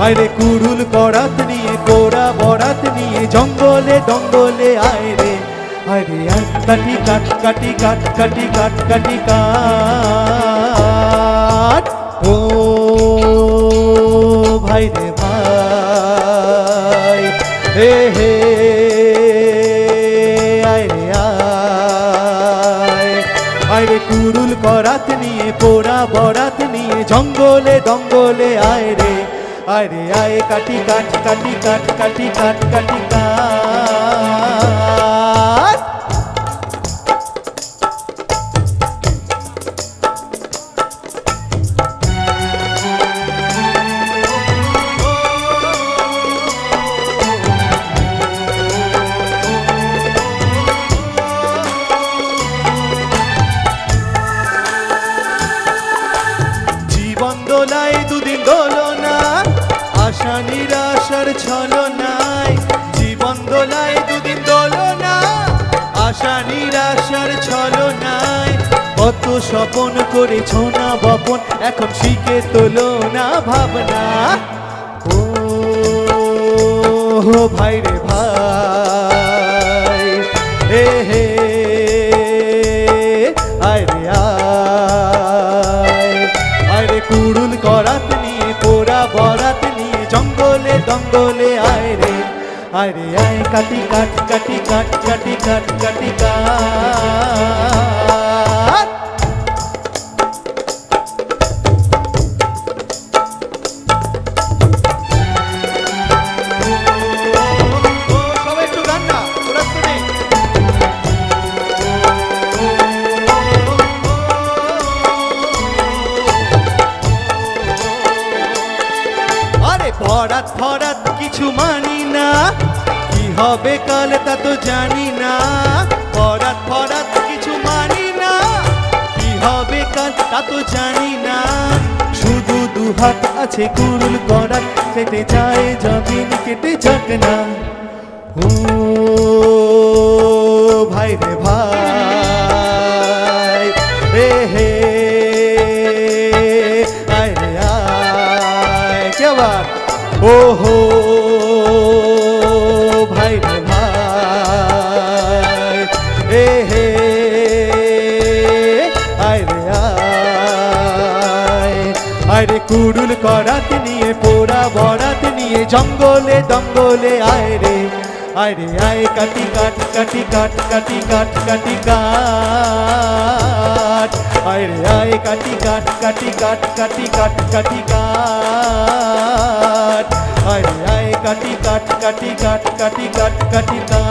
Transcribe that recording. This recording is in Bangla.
আরে কুড়ুল করাত নিয়ে কোরা বরাত নিয়ে জঙ্গলে দঙ্গলে আয় রে আরে আয় কাটি কাট কাটি কাট কাটি কাট কাটি কাট ও ভাই রে ভাই হে হে আয় রে আয় আরে কুড়ুল করাত নিয়ে পোড়া বরাত নিয়ে জঙ্গলে দঙ্গলে আয় রে আরে আয় কাটি কাট কাটি কাট কাটি কাট কাটি কাট জীবন দোলায় দুদিন দোলো না আশা নিরাশার ছলনায় জীবন দোলায় দুদিন দোলো না আশা নিরাশার ছলনায় কত স্বপন করেছো না বপন এখন শিখে তোলো না ভাবনা ও ভাই রে ভাই হে হে আয় রে আয় রে কুড়ুল করাত নিয়ে পোড়া বরাত নিয়ে জঙ্গলে দঙ্গলে আয় রে আয় কাটি কাট কাটি কাট কাটি কাট কাটি কাট সবাই একটু গান না ওরা শুনে আরে ভরাত ভরাত কিছু মানি না কি হবে কাল তা তো জানি না ভরাত ভরাত কিছু মানি না কি হবে কাল তা তো জানি না শুধু দুহাত আছে কুড়ুল করাত কেটে যায় জমিন কেটে যাক না ও ভাই রে ভাই হে হে আয় রে আয় কে বাত ও হো ভাই রে ভাই হে হে আয় রে আয় রে কুড়ুল করাত নিয়ে পোড়া বরাত নিয়ে জঙ্গলে দঙ্গলে আয় রে আয় কাটি কাট কাটি কাট কাটি কাট কাটি কাট আয় রে আয় কাটি কাট কাটি কাট কাটি কাট কাটি কাট আয় রে আয় কাটি কাট কাটি কাট কাটি কাট কাটি কাট